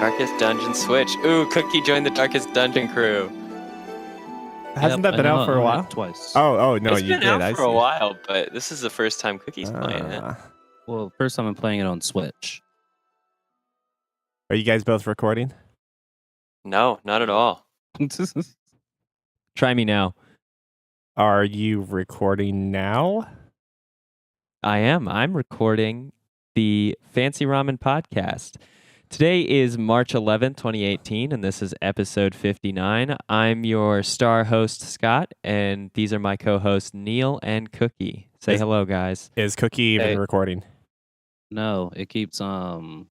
Darkest Dungeon Switch. Ooh, Cookie joined the Darkest Dungeon crew. Hasn't that been out for a while? Twice. Oh no, It's you been did. out for I a see. while, but this is the first time Cookie's playing it. Well, first time I'm playing it on Switch. Are you guys both recording? No, not at all. Try me now. Are you recording now? I am. I'm recording the Fancy Ramen podcast. Today is March 11th, 2018, and this is episode 59. I'm your star host, Scott, and these are my co-hosts, Neil and Cookie. Say hello, guys. Is Cookie even recording? No, it keeps Oh.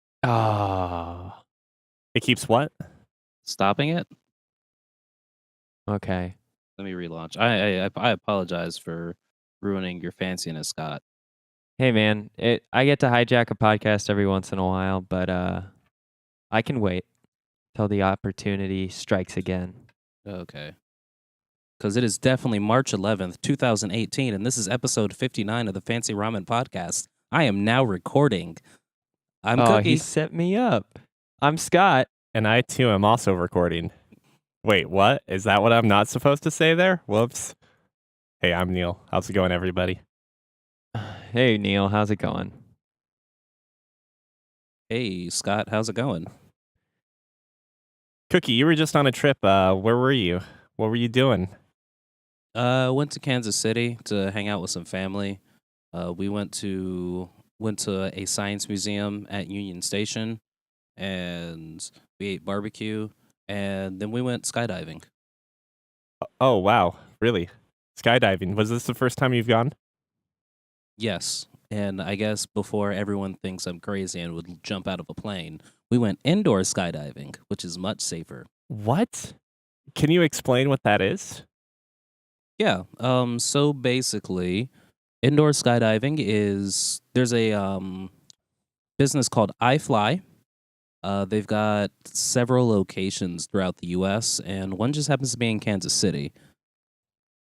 It keeps what? stopping it. Okay. Let me relaunch. I apologize for ruining your fanciness, Scott. Hey, man. I get to hijack a podcast every once in a while, but I can wait till the opportunity strikes again. Okay. Because it is definitely March 11th, 2018, and this is episode 59 of the Fancy Ramen podcast. I am now recording. I'm Cookie. He set me up. I'm Scott. And I too am also recording. Wait, what? Is that what I'm not supposed to say there? Whoops. Hey, I'm Neil. How's it going, everybody? Hey, Neil. How's it going? Hey, Scott, how's it going? Cookie, you were just on a trip. Where were you? What were you doing? Went to Kansas City to hang out with some family. We went to a science museum at Union Station, and we ate barbecue, and then we went skydiving. Oh, wow. Really? Skydiving. Was this the first time you've gone? Yes, and I guess before everyone thinks I'm crazy and would jump out of a plane, we went indoor skydiving, which is much safer. What? Can you explain what that is? Yeah. So basically, indoor skydiving is there's a business called iFly. They've got several locations throughout the U.S. and one just happens to be in Kansas City.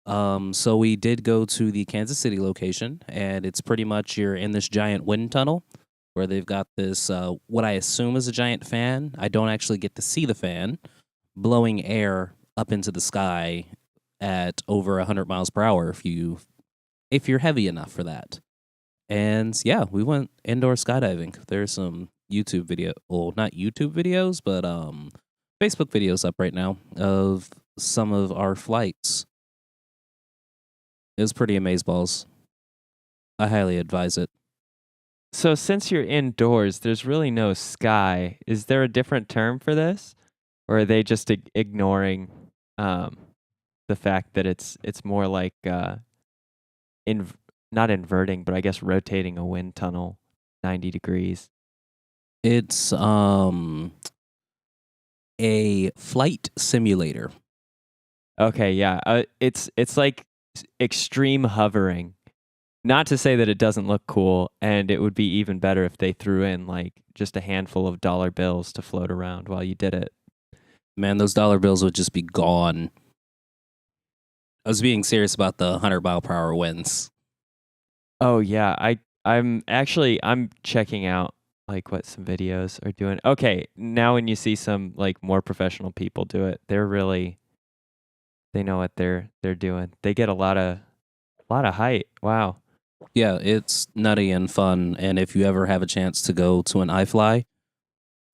So we did go to the Kansas City location, and it's pretty much you're in this giant wind tunnel where they've got this what I assume is a giant fan. I don't actually get to see the fan blowing air up into the sky at over 100 miles per hour if you're heavy enough for that. And yeah, we went indoor skydiving. There's some YouTube video, well, not YouTube videos, but Facebook videos up right now of some of our flights. It was pretty amazeballs. I highly advise it. So since you're indoors, there's really no sky. Is there a different term for this? Or are they just ignoring the fact that it's more like not inverting, but I guess rotating a wind tunnel 90 degrees? It's a flight simulator. Okay, yeah. It's like extreme hovering. Not to say that it doesn't look cool, and it would be even better if they threw in like just a handful of dollar bills to float around while you did it. Man, those dollar bills would just be gone. I was being serious about the 100 mile per hour winds. Oh yeah, I'm checking out like what some videos are doing. Okay, now when you see some like more professional people do it, they know what they're doing. They get a lot of height. Wow. Yeah, it's nutty and fun. And if you ever have a chance to go to an iFly,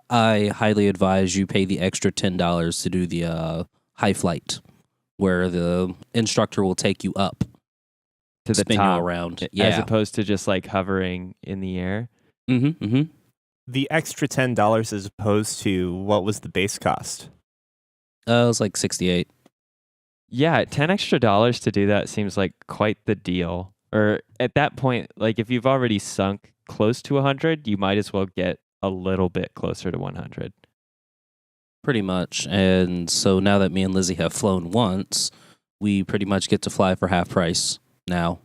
I highly advise you pay the extra $10 to do the high flight, where the instructor will take you up To the spin top, you around. as opposed to just like hovering in the air. Mm-hmm. The extra $10 as opposed to what was the base cost? It was like 68. Yeah, $10 extra to do that seems like quite the deal. Or at that point, like if you've already sunk close to 100, you might as well get a little bit closer to 100. Pretty much. And so now that me and Lizzie have flown once, we pretty much get to fly for half price now.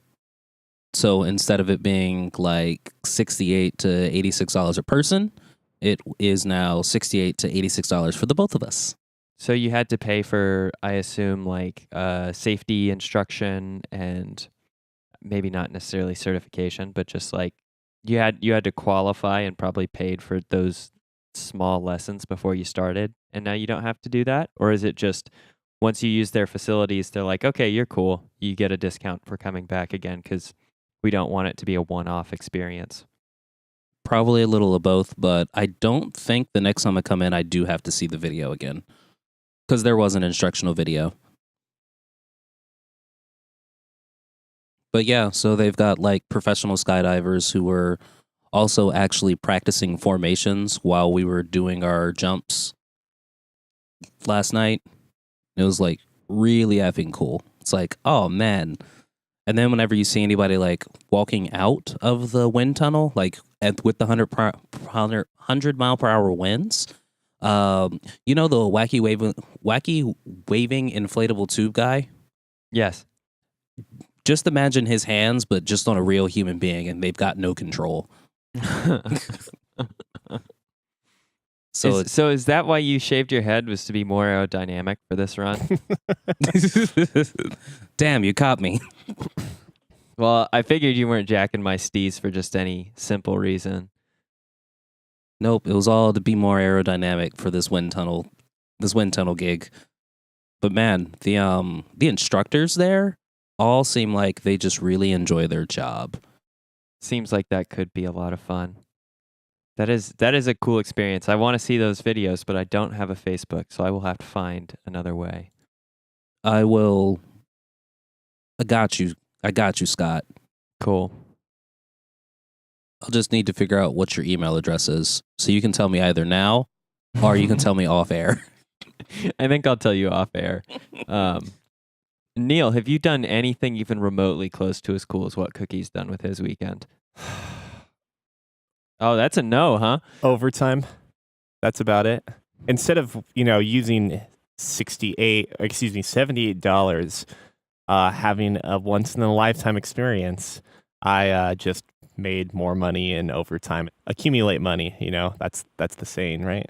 So instead of it being like $68 to $86 a person, it is now $68 to $86 for the both of us. So you had to pay for, I assume, like safety instruction and maybe not necessarily certification, but just like you had to qualify and probably paid for those small lessons before you started, and now you don't have to do that? Or is it just once you use their facilities, they're like, okay, you're cool. You get a discount for coming back again because we don't want it to be a one-off experience? Probably a little of both, but I don't think the next time I come in, I do have to see the video again because there was an instructional video. But yeah, so they've got like professional skydivers who were also actually practicing formations while we were doing our jumps last night. It was like really effing cool. It's like, oh man. And then whenever you see anybody like walking out of the wind tunnel, like with the 100 mile per hour winds, you know the wacky waving inflatable tube guy? Yes. Just imagine his hands, but just on a real human being, and they've got no control. So is that why you shaved your head, was to be more aerodynamic for this run? Damn, you caught me. Well, I figured you weren't jacking my steez for just any simple reason. Nope, it was all to be more aerodynamic for this wind tunnel gig. But man, the instructors there all seem like they just really enjoy their job. Seems like that could be a lot of fun. That is a cool experience. I want to see those videos, but I don't have a Facebook, so I will have to find another way. I got you, Scott. Cool. I'll just need to figure out what your email address is, so you can tell me either now, or you can tell me off air. I think I'll tell you off air. Neil, have you done anything even remotely close to as cool as what Cookie's done with his weekend? Oh, that's a no, huh? Overtime. That's about it. Instead of, using $78, having a once in a lifetime experience, I just made more money in overtime. Accumulate money, that's the saying, right?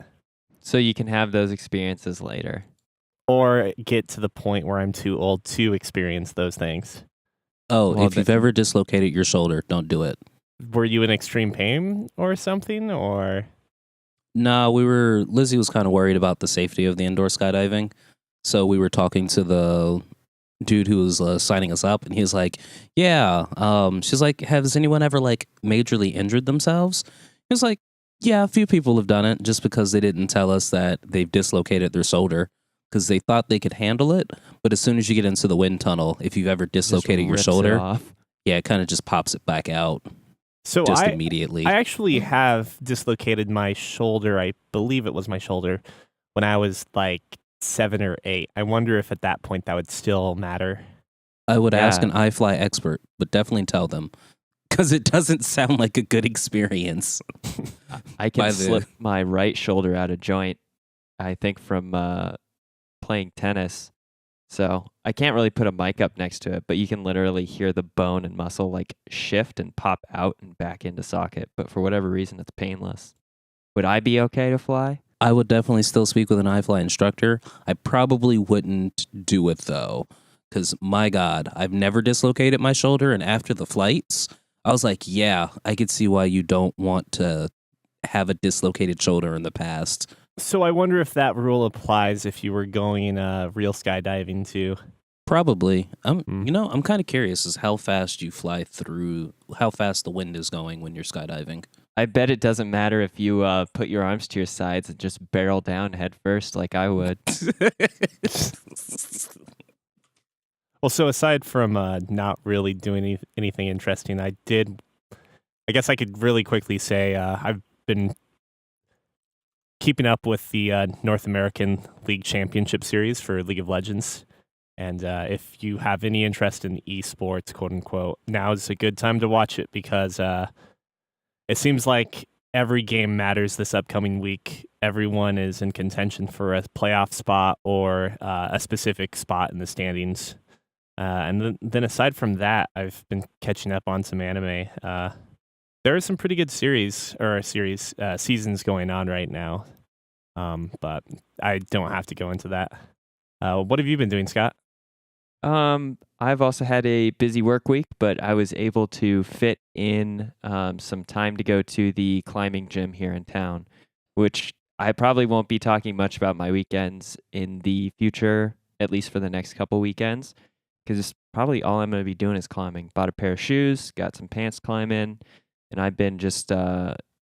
So you can have those experiences later. Or get to the point where I'm too old to experience those things. Oh, well, if you've ever dislocated your shoulder, don't do it. Were you in extreme pain or something, or? No, Lizzie was kind of worried about the safety of the indoor skydiving. So we were talking to the dude who was signing us up, and he was like, yeah, she's like, has anyone ever like majorly injured themselves? He was like, yeah, a few people have done it just because they didn't tell us that they've dislocated their shoulder because they thought they could handle it. But as soon as you get into the wind tunnel, if you've ever dislocated your shoulder, it kind of just pops it back out. So immediately. I actually have dislocated my shoulder. I believe it was my shoulder when I was like 7 or 8. I wonder if at that point that would still matter. I would ask an iFly expert, but definitely tell them because it doesn't sound like a good experience. I can slip my right shoulder out of joint, I think, from playing tennis. So I can't really put a mic up next to it, but you can literally hear the bone and muscle like shift and pop out and back into socket. But for whatever reason, it's painless. Would I be okay to fly? I would definitely still speak with an iFly instructor. I probably wouldn't do it though, because my God, I've never dislocated my shoulder. And after the flights, I was like, yeah, I could see why you don't want to have a dislocated shoulder in the past. So I wonder if that rule applies if you were going real skydiving too. Probably. I'm kind of curious as how fast you fly through, how fast the wind is going when you're skydiving. I bet it doesn't matter if you put your arms to your sides and just barrel down head first like I would. Well, so aside from not really doing anything interesting, I guess I could really quickly say I've been keeping up with the North American League Championship Series for League of Legends. And if you have any interest in esports, quote unquote, now is a good time to watch it because it seems like every game matters this upcoming week. Everyone is in contention for a playoff spot or a specific spot in the standings. And then aside from that, I've been catching up on some anime. There are some pretty good seasons going on right now, but I don't have to go into that. What have you been doing, Scott? I've also had a busy work week, but I was able to fit in some time to go to the climbing gym here in town, which I probably won't be talking much about my weekends in the future, at least for the next couple weekends, because probably all I'm going to be doing is climbing. Bought a pair of shoes, got some pants to climb in, and I've been just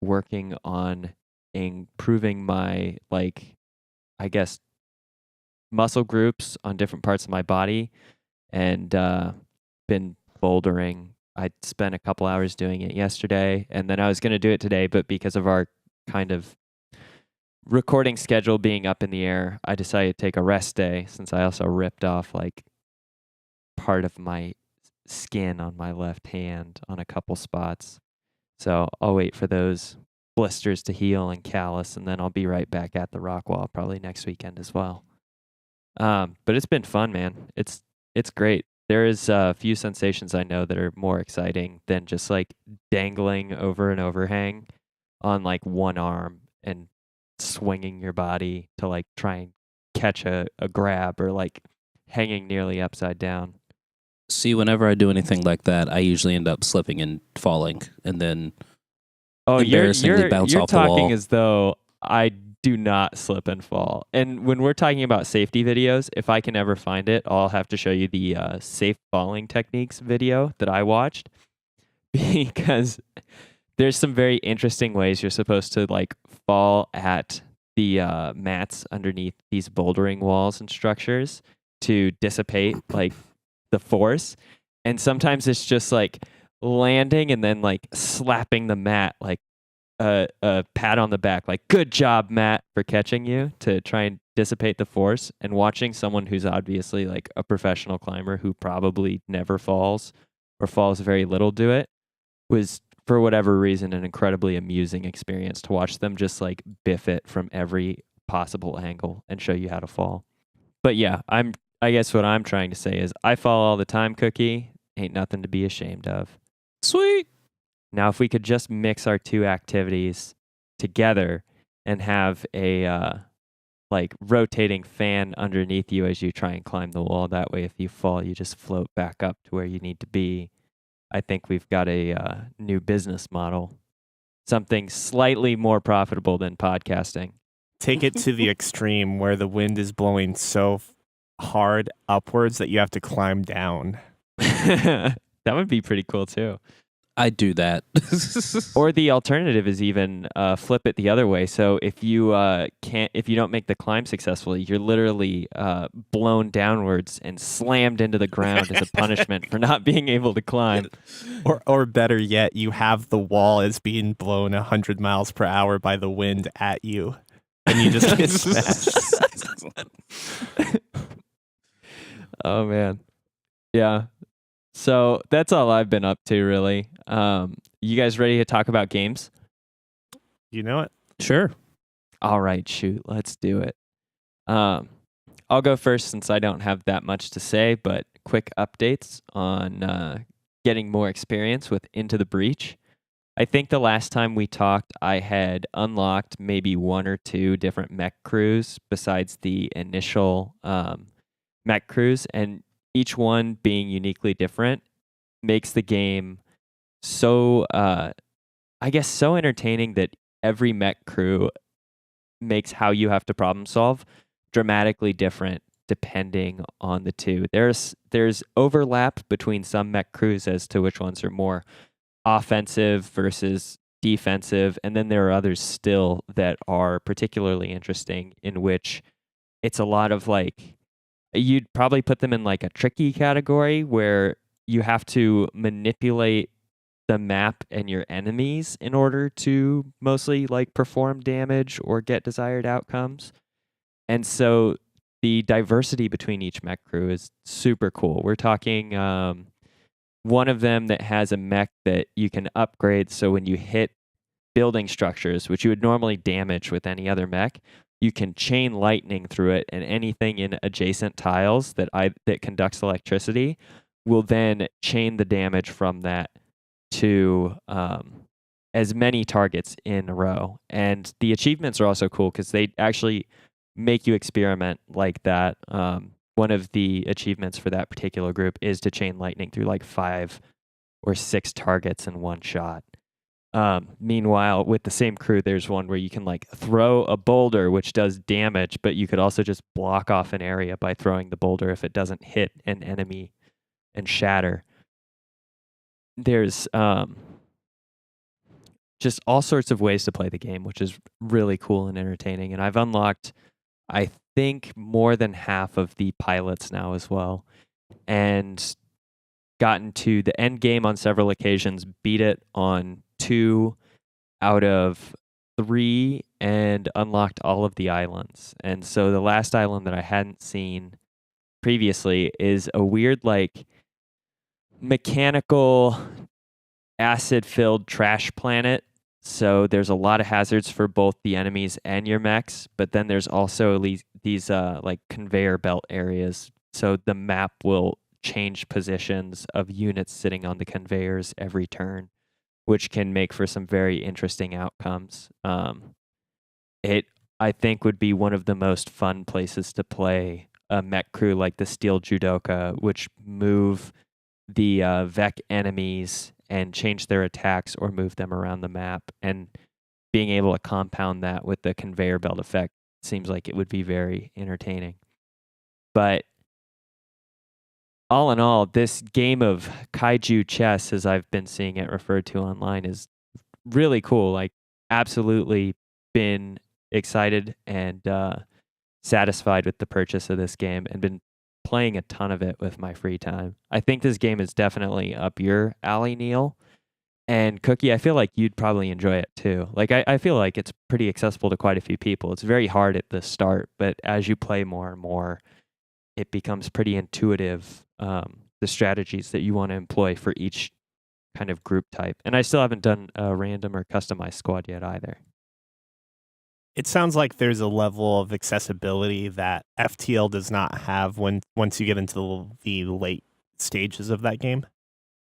working on improving my, like, I guess, muscle groups on different parts of my body, and been bouldering. I spent a couple hours doing it yesterday, and then I was going to do it today, but because of our kind of recording schedule being up in the air, I decided to take a rest day, since I also ripped off like part of my skin on my left hand on a couple spots. So I'll wait for those blisters to heal and callus, and then I'll be right back at the rock wall probably next weekend as well. But it's been fun, man. It's great. There is a few sensations I know that are more exciting than just like dangling over an overhang on like one arm and swinging your body to like try and catch a grab, or like hanging nearly upside down. See, whenever I do anything like that, I usually end up slipping and falling, and then embarrassingly bounce you're off the wall. talking as though I do not slip and fall. And when we're talking about safety videos, if I can ever find it, I'll have to show you the safe falling techniques video that I watched, because there's some very interesting ways you're supposed to like fall at the mats underneath these bouldering walls and structures to dissipate like the force. And sometimes it's just like landing and then like slapping the mat, like a pat on the back, like, good job, Matt, for catching you, to try and dissipate the force. And watching someone who's obviously like a professional climber who probably never falls or falls very little do it was, for whatever reason, an incredibly amusing experience to watch them just like biff it from every possible angle and show you how to fall. But yeah, I guess what I'm trying to say is I fall all the time, Cookie. Ain't nothing to be ashamed of. Sweet. Now, if we could just mix our two activities together and have a like rotating fan underneath you as you try and climb the wall, that way if you fall, you just float back up to where you need to be, I think we've got a new business model. Something slightly more profitable than podcasting. Take it to the extreme where the wind is blowing so hard upwards that you have to climb down. That would be pretty cool too. I do that. Or the alternative is even flip it the other way. So if you don't make the climb successfully, you're literally blown downwards and slammed into the ground as a punishment for not being able to climb. Or better yet, you have the wall as being blown 100 miles per hour by the wind at you, and you just get smashed. Oh man, yeah. So that's all I've been up to, really. You guys ready to talk about games? You know it? Sure. All right, shoot, let's do it. I'll go first since I don't have that much to say, but quick updates on getting more experience with Into the Breach. I think the last time we talked, I had unlocked maybe one or two different mech crews besides the initial mech crews, and each one being uniquely different makes the game so, I guess, so entertaining that every mech crew makes how you have to problem solve dramatically different depending on the two. There's overlap between some mech crews as to which ones are more offensive versus defensive, and then there are others still that are particularly interesting, in which it's a lot of like, you'd probably put them in like a tricky category where you have to manipulate the map and your enemies in order to mostly like perform damage or get desired outcomes. And so the diversity between each mech crew is super cool. We're talking one of them that has a mech that you can upgrade, so when you hit building structures, which you would normally damage with any other mech, you can chain lightning through it, and anything in adjacent tiles that conducts electricity will then chain the damage from that to as many targets in a row. And the achievements are also cool because they actually make you experiment like that. One of the achievements for that particular group is to chain lightning through like 5 or 6 targets in one shot. Meanwhile, with the same crew, there's one where you can like throw a boulder, which does damage, but you could also just block off an area by throwing the boulder if it doesn't hit an enemy and shatter. There's just all sorts of ways to play the game, which is really cool and entertaining. And I've unlocked, I think, more than half of the pilots now as well, and gotten to the end game on several occasions, beat it on 2 out of 3, and unlocked all of the islands. And so the last island that I hadn't seen previously is a weird, like, mechanical, acid-filled trash planet. So there's a lot of hazards for both the enemies and your mechs, but then there's also these like conveyor belt areas. So the map will change positions of units sitting on the conveyors every turn, which can make for some very interesting outcomes. It, I think, would be one of the most fun places to play a mech crew like the Steel Judoka, which move the Vec enemies and change their attacks or move them around the map. And being able to compound that with the conveyor belt effect seems like it would be very entertaining. But all in all, this game of kaiju chess, as I've been seeing it referred to online, is really cool. Like, absolutely been excited and satisfied with the purchase of this game, and been playing a ton of it with my free time. I think this game is definitely up your alley, Neil. And Cookie, I feel like you'd probably enjoy it too. Like, I feel like it's pretty accessible to quite a few people. It's very hard at the start, but as you play more and more, it becomes pretty intuitive, the strategies that you want to employ for each kind of group type. And I still haven't done a random or customized squad yet either. It sounds like there's a level of accessibility that FTL does not have once you get into the late stages of that game.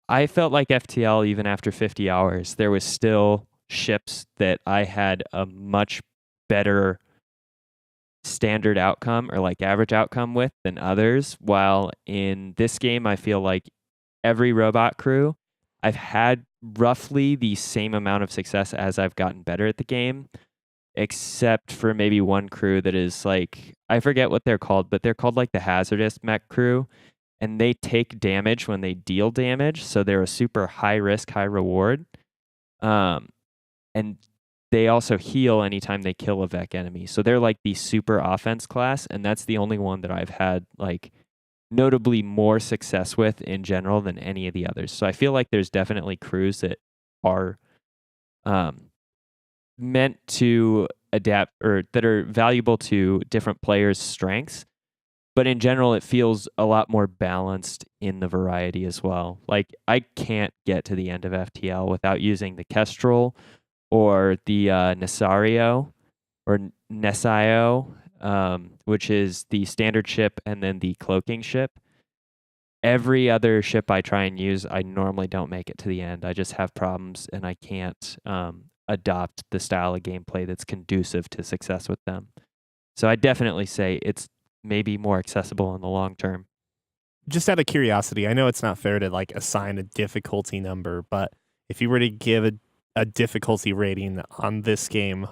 I felt like FTL, even after 50 hours, there was still ships that I had a much better standard outcome or like average outcome with than others. While in this game, I feel like every robot crew, I've had roughly the same amount of success as I've gotten better at the game, except for maybe one crew that is like, I forget what they're called, but they're called like the hazardous mech crew, and they take damage when they deal damage. So they're a super high risk, high reward. And they also heal anytime they kill a Vec enemy. So they're like the super offense class, and that's the only one that I've had like notably more success with in general than any of the others. So I feel like there's definitely crews that are meant to adapt, or that are valuable to different players' strengths. But in general, it feels a lot more balanced in the variety as well. Like, I can't get to the end of FTL without using the Kestrel or the Nesario or Nesio, which is the standard ship and then the cloaking ship. Every other ship I try and use, I normally don't make it to the end. I just have problems, and I can't adopt the style of gameplay that's conducive to success with them. So I definitely say it's maybe more accessible in the long term. Just out of curiosity, I know it's not fair to like assign a difficulty number, but if you were to give a difficulty rating on this game,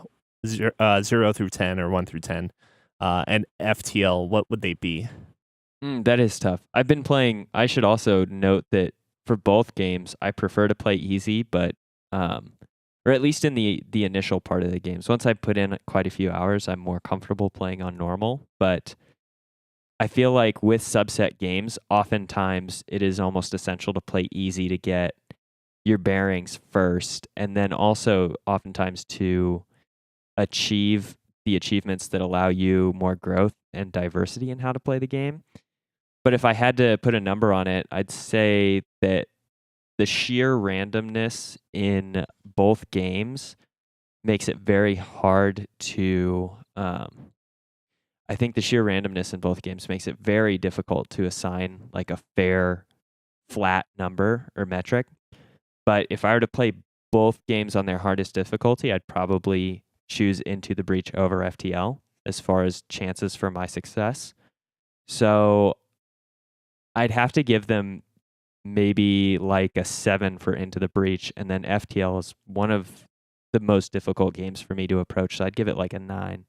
0 through 10 or 1 through 10, and FTL, what would they be? That is tough. I've been playing, I should also note that for both games, I prefer to play easy, but or at least in the initial part of the games. Once I put in quite a few hours, I'm more comfortable playing on normal. But I feel like with subset games, oftentimes it is almost essential to play easy to get your bearings first, and then also oftentimes to achieve the achievements that allow you more growth and diversity in how to play the game. But if I had to put a number on it, I'd say that the sheer randomness in both games makes it very hard to I think the sheer randomness in both games makes it very difficult to assign like a fair flat number or metric. But if I were to play both games on their hardest difficulty, I'd probably choose Into the Breach over FTL as far as chances for my success. So I'd have to give them maybe like a 7 for Into the Breach, and then FTL is one of the most difficult games for me to approach, so I'd give it like a 9.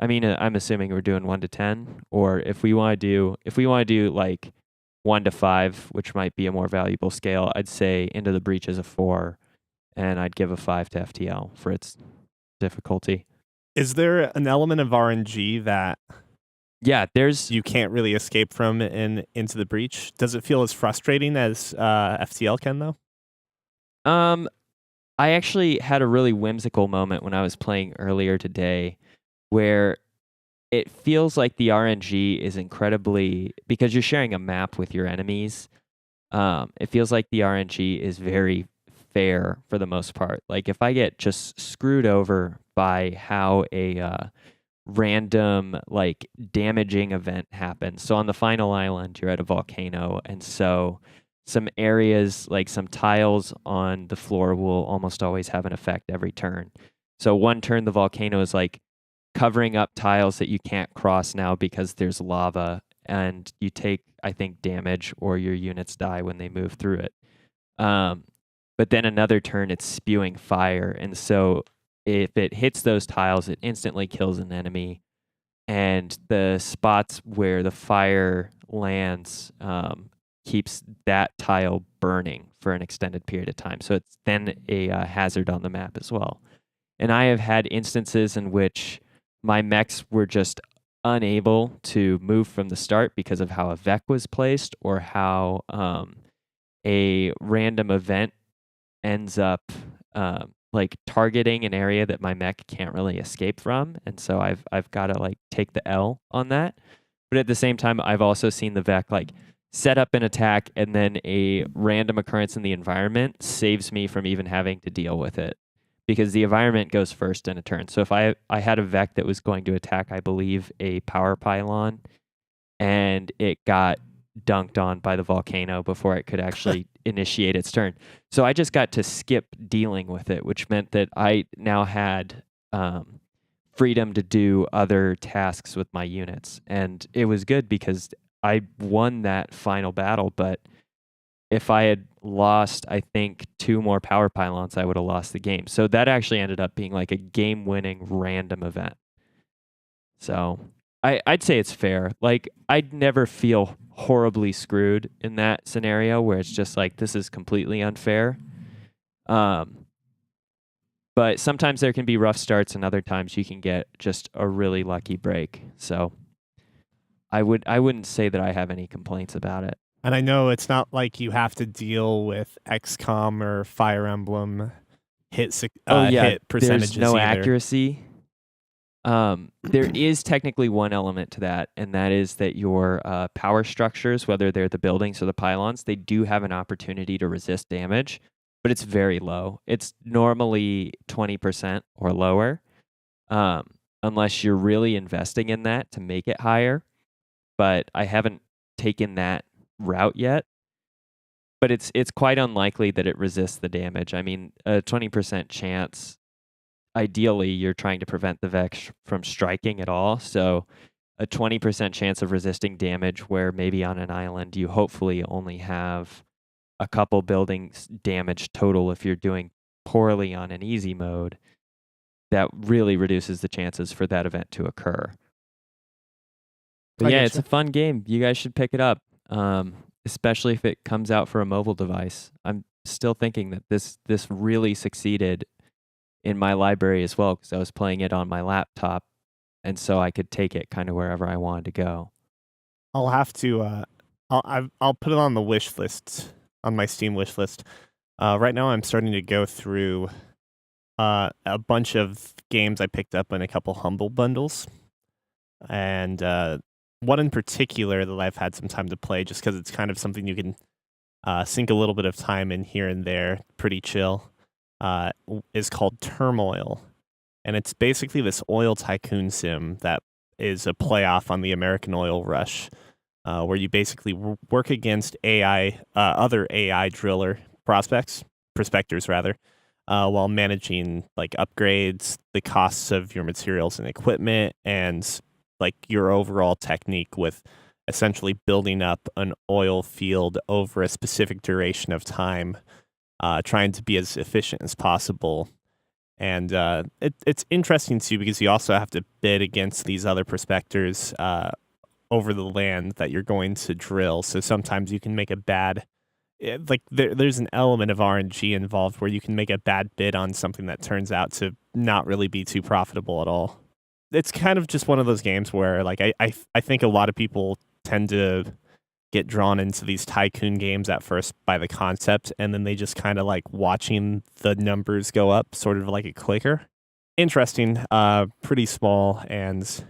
I mean, I'm assuming we're doing 1 to 10, or if we want to do like 1 to 5, which might be a more valuable scale, I'd say Into the Breach is a 4, and I'd give a 5 to FTL for its difficulty. Is there an element of RNG that Yeah, there's you can't really escape from in Into the Breach? Does it feel as frustrating as FTL can, though? I actually had a really whimsical moment when I was playing earlier today where it feels like the RNG is incredibly, because you're sharing a map with your enemies, it feels like the RNG is very fair for the most part. Like if I get just screwed over by how a random like damaging event happens. So on the final island, you're at a volcano, and so some areas, like some tiles on the floor, will almost always have an effect every turn. So one turn, the volcano is like covering up tiles that you can't cross now because there's lava, and you take, I think, damage or your units die when they move through it. But then another turn, it's spewing fire, and so if it hits those tiles, it instantly kills an enemy. And the spots where the fire lands keeps that tile burning for an extended period of time. So it's then a hazard on the map as well. And I have had instances in which my mechs were just unable to move from the start because of how a VEC was placed, or how a random event ends up like targeting an area that my mech can't really escape from, and so I've got to like take the L on that. But at the same time, I've also seen the VEC like set up an attack, and then a random occurrence in the environment saves me from even having to deal with it, because the environment goes first in a turn. So if I had a VEC that was going to attack, I believe, a power pylon, and it got dunked on by the volcano before it could actually initiate its turn. So I just got to skip dealing with it, which meant that I now had freedom to do other tasks with my units. And it was good because I won that final battle, but if I had lost, I think, 2 more power pylons, I would have lost the game. So that actually ended up being like a game-winning random event. So I'd say it's fair. Like, I'd never feel horribly screwed in that scenario where it's just like, this is completely unfair. But sometimes there can be rough starts, and other times you can get just a really lucky break. So I wouldn't say that I have any complaints about it. And I know it's not like you have to deal with XCOM or Fire Emblem hit percentages. There's no either. accuracy. There is technically one element to that, and that is that your power structures, whether they're the buildings or the pylons, they do have an opportunity to resist damage, but it's very low. It's normally 20% or lower, unless you're really investing in that to make it higher. But I haven't taken that route yet. But it's quite unlikely that it resists the damage. I mean, a 20% chance. Ideally, you're trying to prevent the Vex from striking at all. So a 20% chance of resisting damage, where maybe on an island you hopefully only have a couple buildings damaged total if you're doing poorly on an easy mode, that really reduces the chances for that event to occur. But yeah, it's a fun game. You guys should pick it up, especially if it comes out for a mobile device. I'm still thinking that this really succeeded in my library as well, because I was playing it on my laptop, and so I could take it kind of wherever I wanted to go. I'll have to. I'll put it on the wish list, on my Steam wish list. Right now, I'm starting to go through a bunch of games I picked up in a couple Humble bundles, and one in particular that I've had some time to play, just because it's kind of something you can sink a little bit of time in here and there, pretty chill. Is called Turmoil, and it's basically this oil tycoon sim that is a playoff on the American oil rush, where you basically work against other AI prospectors rather, while managing like upgrades, the costs of your materials and equipment, and like your overall technique with essentially building up an oil field over a specific duration of time, trying to be as efficient as possible. And it's interesting too because you also have to bid against these other prospectors over the land that you're going to drill. So sometimes you can make a bad, there's an element of RNG involved where you can make a bad bid on something that turns out to not really be too profitable at all. It's kind of just one of those games where like I think a lot of people tend to get drawn into these tycoon games at first by the concept, and then they just kind of like watching the numbers go up, sort of like a clicker. Interesting, pretty small and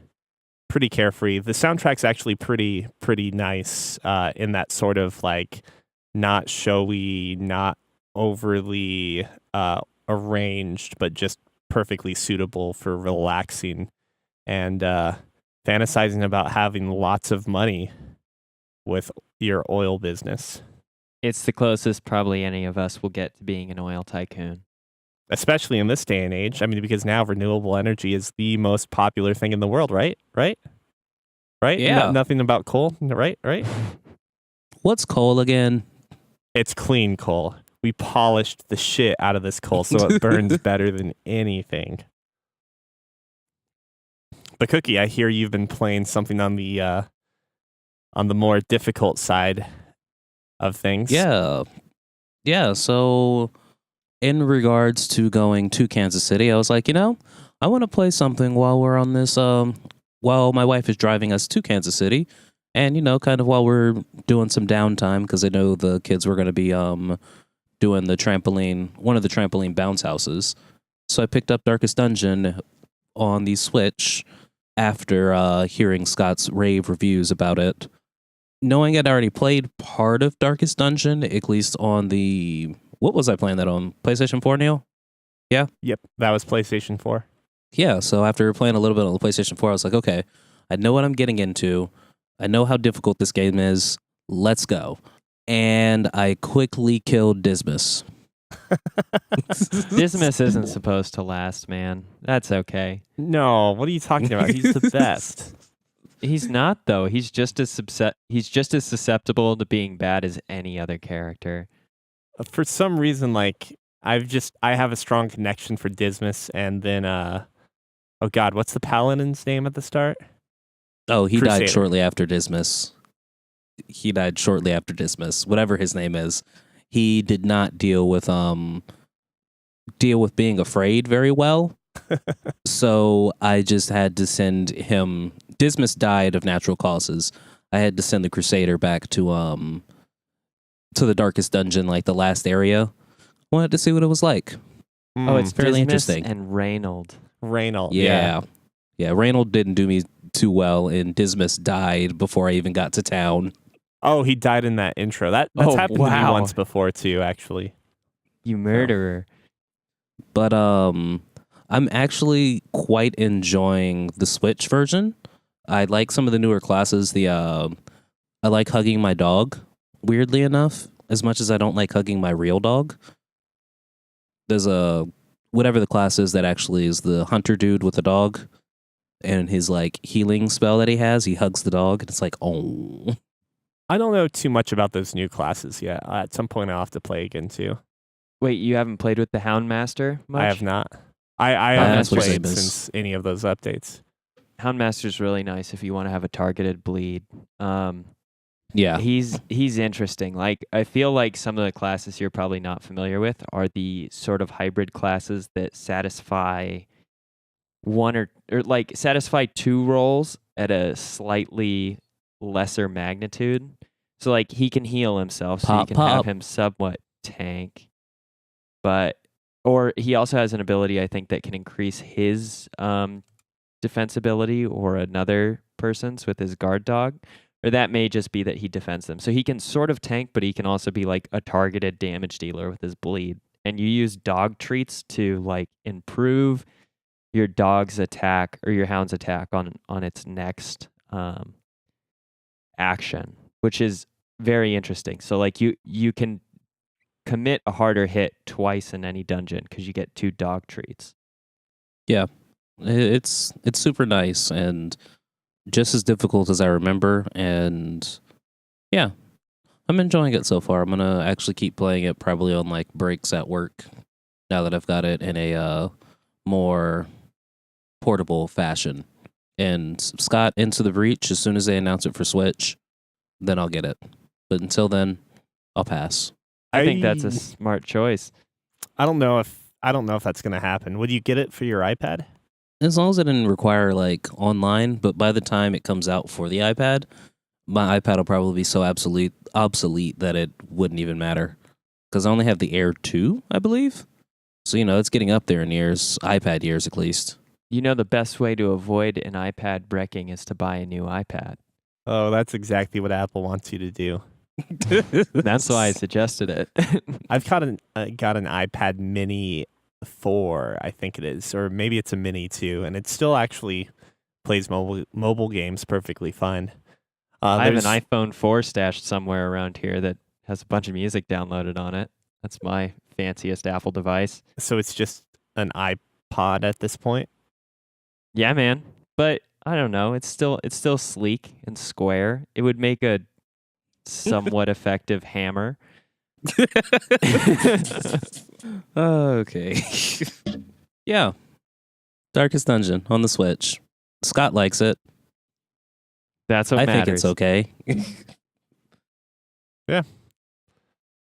pretty carefree. The soundtrack's actually pretty nice in that sort of like not showy, not overly arranged, but just perfectly suitable for relaxing and fantasizing about having lots of money with your oil business. It's the closest probably any of us will get to being an oil tycoon. Especially in this day and age. I mean, because now renewable energy is the most popular thing in the world, right? Right? Yeah. Nothing about coal, right? What's coal again? It's clean coal. We polished the shit out of this coal so it burns better than anything. But Cookie, I hear you've been playing something on the more difficult side of things. Yeah. So in regards to going to Kansas City, I was like, I want to play something while we're on this, while my wife is driving us to Kansas City. And, kind of while we're doing some downtime, because I know the kids were going to be doing one of the trampoline bounce houses. So I picked up Darkest Dungeon on the Switch after hearing Scott's rave reviews about it. Knowing I'd already played part of Darkest Dungeon, at least on the... What was I playing that on? PlayStation 4, Neil? Yeah? Yep, that was PlayStation 4. Yeah, so after playing a little bit on the PlayStation 4, I was like, okay, I know what I'm getting into. I know how difficult this game is. Let's go. And I quickly killed Dismas. Dismas isn't supposed to last, man. That's okay. No, what are you talking about? He's the best. He's not though. He's just as susceptible to being bad as any other character. For some reason, like I have a strong connection for Dismas, and then oh god, what's the paladin's name at the start? Oh, he Crusader. died shortly after Dismas. Whatever his name is. He did not deal with being afraid very well. So I just had to send him. Dismas died of natural causes. I had to send the Crusader back to the Darkest Dungeon, like the last area. Wanted to see what it was like. Oh, it's fairly Dismas interesting. and Reynold. Yeah. Reynold didn't do me too well, and Dismas died before I even got to town. Oh, he died in that intro. That's happened to me once before too, actually. You murderer. But I'm actually quite enjoying the Switch version. I like some of the newer classes. I like hugging my dog, weirdly enough, as much as I don't like hugging my real dog. There's whatever the class is that actually is the hunter dude with the dog, and his like healing spell that he has, he hugs the dog, and it's like, oh. I don't know too much about those new classes yet. At some point, I'll have to play again too. Wait, you haven't played with the Houndmaster much? I have not. I haven't that's what his played name is. since any of those updates. Houndmaster's really nice if you want to have a targeted bleed. Yeah. He's interesting. Like I feel like some of the classes you're probably not familiar with are the sort of hybrid classes that satisfy one or like satisfy two roles at a slightly lesser magnitude. So like he can heal himself, so you can have him somewhat tank. Or he also has an ability I think that can increase his defensibility or another person's with his guard dog. Or that may just be that he defends them. So he can sort of tank, but he can also be like a targeted damage dealer with his bleed. And you use dog treats to like improve your dog's attack or your hound's attack on its next action, which is very interesting. So like you can commit a harder hit twice in any dungeon because you get 2 dog treats. Yeah. It's super nice, and just as difficult as I remember, and yeah, I'm enjoying it so far. I'm gonna actually keep playing it probably on like breaks at work now that I've got it in a more portable fashion. And Scott, Into the Breach, as soon as they announce it for Switch, then I'll get it. But until then, I'll pass. I think that's a smart choice. I don't know if that's going to happen. Would you get it for your iPad? As long as it didn't require like online, but by the time it comes out for the iPad, my iPad will probably be so obsolete that it wouldn't even matter. Because I only have the Air 2, I believe. So, it's getting up there in years, iPad years at least. The best way to avoid an iPad wrecking is to buy a new iPad. Oh, that's exactly what Apple wants you to do. That's why I suggested it. I've got an iPad Mini 4, I think it is, or maybe it's a Mini 2, and it still actually plays mobile games perfectly fine. I have an iPhone 4 stashed somewhere around here that has a bunch of music downloaded on it. That's my fanciest Apple device. So it's just an iPod at this point? Yeah, man. But I don't know. It's still sleek and square. It would make a somewhat effective hammer. Okay. Yeah. Darkest Dungeon on the Switch. Scott likes it. That's what I matters. think it's okay. Yeah.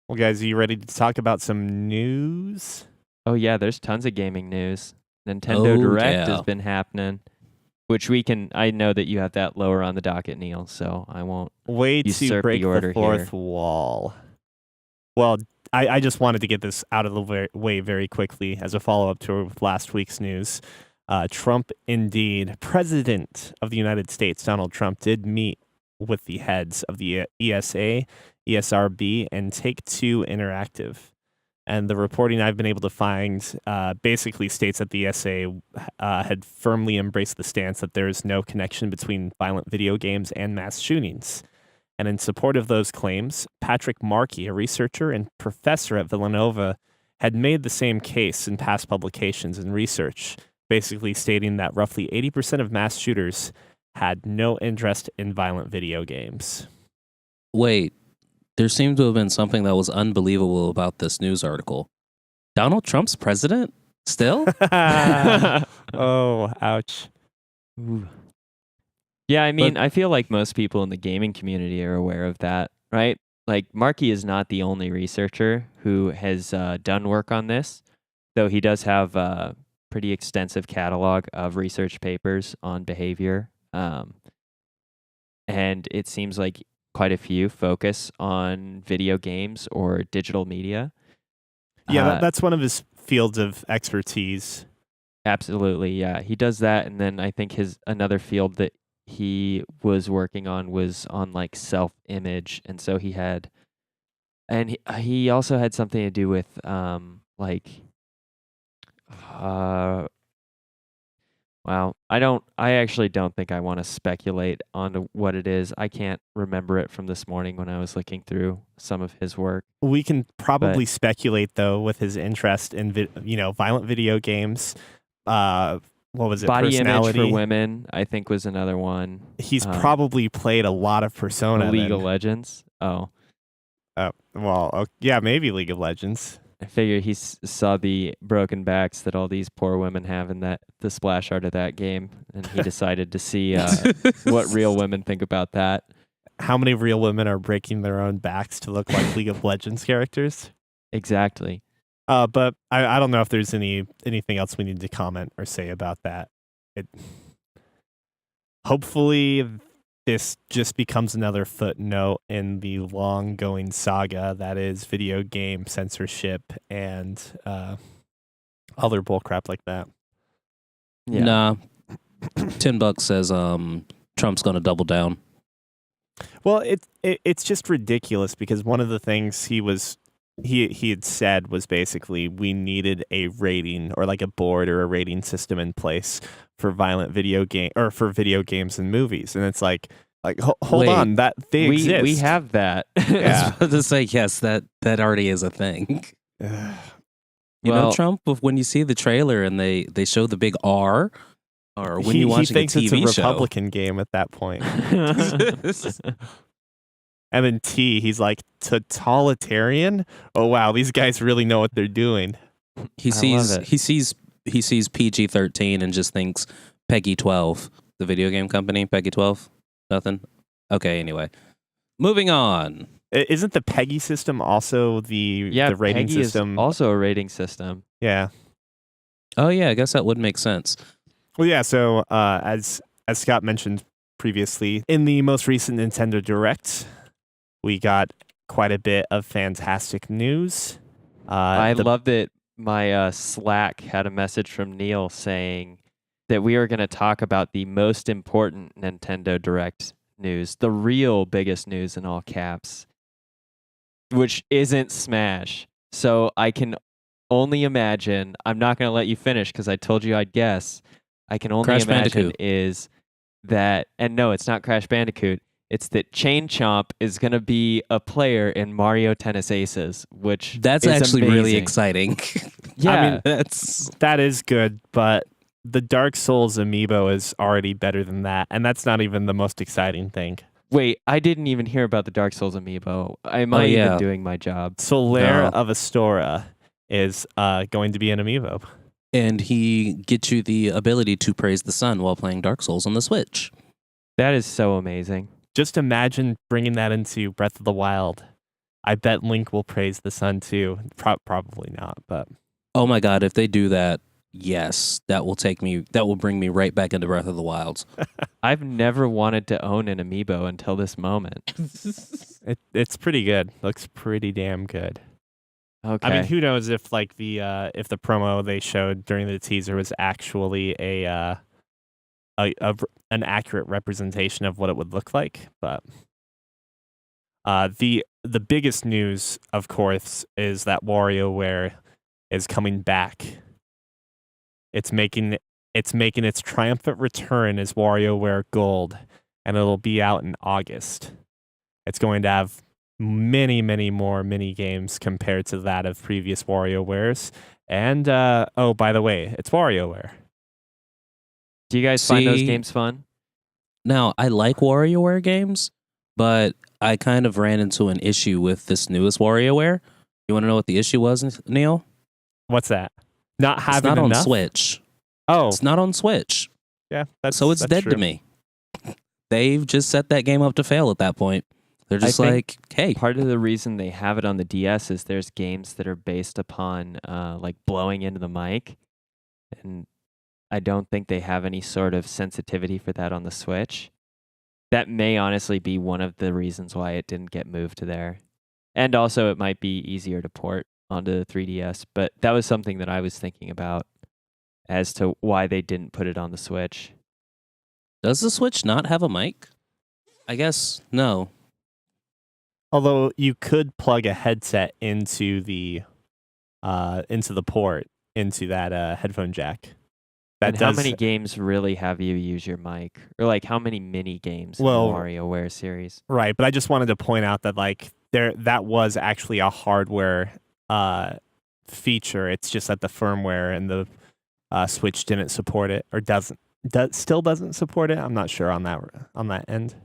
Well, guys, are you ready to talk about some news? Oh, yeah. There's tons of gaming news. Nintendo Direct has been happening, which I know that you have that lower on the docket, Neil, so I won't Way to usurp break the order the fourth here. wall. Well, I just wanted to get this out of the way very quickly as a follow-up to last week's news. Trump, indeed, President of the United States, Donald Trump, did meet with the heads of the ESA, ESRB, and Take-Two Interactive. And the reporting I've been able to find basically states that the ESA had firmly embraced the stance that there is no connection between violent video games and mass shootings. And in support of those claims, Patrick Markey, a researcher and professor at Villanova, had made the same case in past publications and research, basically stating that roughly 80% of mass shooters had no interest in violent video games. Wait, there seemed to have been something that was unbelievable about this news article. Donald Trump's president? Still? Oh, ouch. Ooh. Yeah, I mean, I feel like most people in the gaming community are aware of that, right? Like, Markey is not the only researcher who has done work on this, though he does have a pretty extensive catalog of research papers on behavior. And it seems like quite a few focus on video games or digital media. Yeah, that's one of his fields of expertise. Absolutely, yeah. He does that, and then I think another field that he was working on was on like self-image, and so he also had something to do with wow, I actually don't think I want to speculate on what it is. I can't remember it from this morning when I was looking through some of his work. We can probably speculate, though, with his interest in violent video games. What was it? Body image for women, I think, was another one. He's probably played a lot of Persona. League of Legends. Oh. Yeah, maybe League of Legends. I figure he saw the broken backs that all these poor women have in the splash art of that game, and he decided to see what real women think about that. How many real women are breaking their own backs to look like League of Legends characters? Exactly. But I don't know if there's anything else we need to comment or say about that. Hopefully this just becomes another footnote in the long-going saga that is video game censorship and other bullcrap like that. Yeah. Nah. $10 says Trump's going to double down. Well, it's just ridiculous because one of the things he had said was basically we needed a rating or like a board or a rating system in place for violent video game or for video games and movies, and it's like hold on, that they exist. We have that. Yeah. I was about to say yes, that already is a thing. You know, Trump, when you see the trailer and they show the big R, Or when you watching he thinks a TV it's a show. Republican game at that point. And then T, he's like, totalitarian? Oh wow, these guys really know what they're doing. He love it. sees PG-13 and just thinks Peggy 12, the video game company, Peggy 12. Nothing. Okay, anyway. Moving on. Isn't the PEGI system also the rating Peggy system? is also a rating system. Yeah. Oh yeah, I guess that would make sense. Well, yeah. So as Scott mentioned previously, in the most recent Nintendo Direct, we got quite a bit of fantastic news. I love that my Slack had a message from Neil saying that we are going to talk about the most important Nintendo Direct news, the real biggest news in all caps, which isn't Smash. So I can only imagine, I'm not going to let you finish because I told you I'd guess. I can only Crash imagine Bandicoot. is that, and no, it's not Crash Bandicoot. It's that Chain Chomp is going to be a player in Mario Tennis Aces, which That's is actually really amazing. exciting. Yeah, I mean, That's that is good, but the Dark Souls amiibo is already better than that, and that's not even the most exciting thing. wait, I didn't even hear about the Dark Souls amiibo. Am I yeah. even doing my job? Solaire No. of Astora is going to be an amiibo. and he gets you the ability to praise the sun while playing Dark Souls on the Switch. That is so amazing. Just imagine bringing that into Breath of the Wild. I bet Link will praise the sun too. Probably not, but Oh my god, if they do that, yes, that will bring me right back into Breath of the Wild. I've never wanted to own an amiibo until this moment. it's pretty good. Looks pretty damn good. Okay. I mean, who knows if like the promo they showed during the teaser was actually an accurate representation of what it would look like, but the biggest news, of course, is that WarioWare is coming back. It's making its triumphant return as WarioWare Gold, and it'll be out in August. It's going to have many, many more mini games compared to that of previous WarioWares. And oh, by the way, it's WarioWare. Do you guys find those See- games fun? Now, I like WarioWare games, but I kind of ran into an issue with this newest WarioWare. You want to know what the issue was, Neil? What's that? Not It's having not on enough? Switch. Oh, It's not on Switch. yeah. That's So it's that's dead true. to me. They've just set that game up to fail at that point. They're just think like, hey, Part of the reason they have it on the DS is there's games that are based upon like blowing into the mic, and I don't think they have any sort of sensitivity for that on the Switch. That may honestly be one of the reasons why it didn't get moved to there. And also it might be easier to port onto the 3DS, but that was something that I was thinking about as to why they didn't put it on the Switch. does the Switch not have a mic? I guess no. Although you could plug a headset into the port into that headphone jack. And how many games really have you use your mic? Or like how many mini games in the Well, WarioWare series? Right, but I just wanted to point out that like that was actually a hardware feature. It's just that the firmware and the Switch didn't support it, or still doesn't support it. I'm not sure on that end.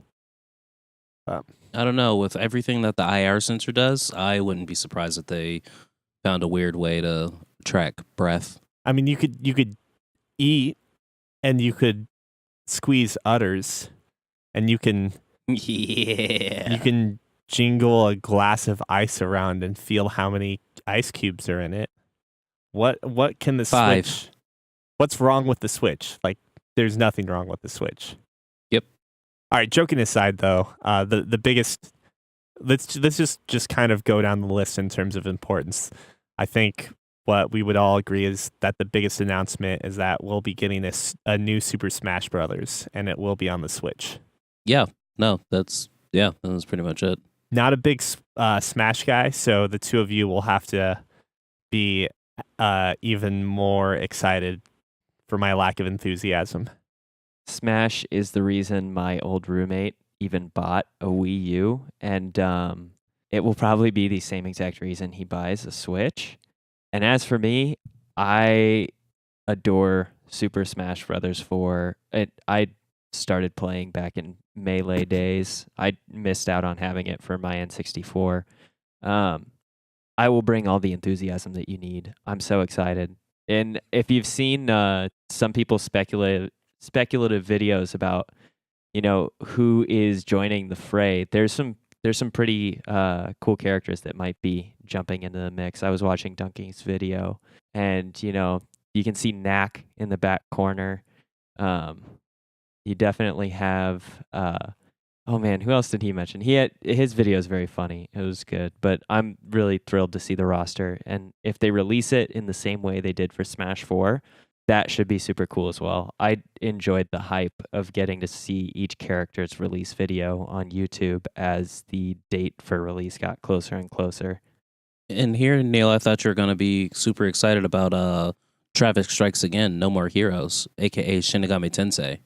I don't know. With everything that the IR sensor does, I wouldn't be surprised if they found a weird way to track breath. I mean, you could eat, and you could squeeze udders, and you can jingle a glass of ice around and feel how many ice cubes are in it. What can the 5. Switch? What's wrong with the Switch? Like, there's nothing wrong with the Switch. Yep. All right. Joking aside, though, the biggest. Let's just kind of go down the list in terms of importance. I think what we would all agree is that the biggest announcement is that we'll be getting a new Super Smash Brothers, and it will be on the Switch. Yeah. No, that's pretty much it. Not a big Smash guy, so the two of you will have to be even more excited for my lack of enthusiasm. Smash is the reason my old roommate even bought a Wii U, and it will probably be the same exact reason he buys a Switch. And as for me, I adore Super Smash Brothers 4. I started playing back in Melee days. I missed out on having it for my N64. I will bring all the enthusiasm that you need. I'm so excited. And if you've seen some people's speculative videos about, who is joining the fray, there's some pretty cool characters that might be jumping into the mix. I was watching Dunking's video, and you can see Knack in the back corner. You definitely have. Oh man, who else did he mention? His video is very funny. It was good, but I'm really thrilled to see the roster. And if they release it in the same way they did for Smash 4, that should be super cool as well. I enjoyed the hype of getting to see each character's release video on YouTube as the date for release got closer and closer. And here, Neil, I thought you were going to be super excited about Traffic Strikes Again, No More Heroes, aka Shinigami Tensei.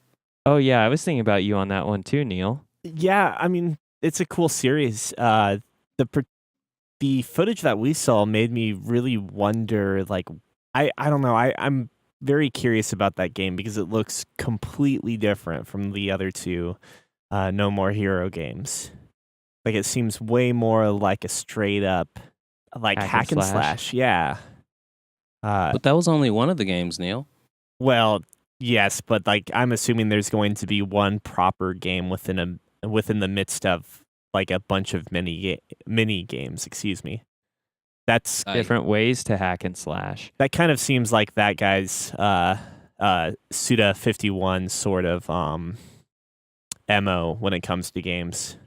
Oh yeah, I was thinking about you on that one too, Neil. Yeah, I mean, it's a cool series. The footage that we saw made me really wonder, like, I don't know, I'm very curious about that game because it looks completely different from the other two No More Hero games. Like, it seems way more like a straight up, like, hack and slash. Yeah. But that was only one of the games, Neil. Well, yes, but like I'm assuming there's going to be one proper game within the midst of like a bunch of mini games. Excuse me. That's different ways to hack and slash. That kind of seems like that guy's Suda 51 sort of MO when it comes to games.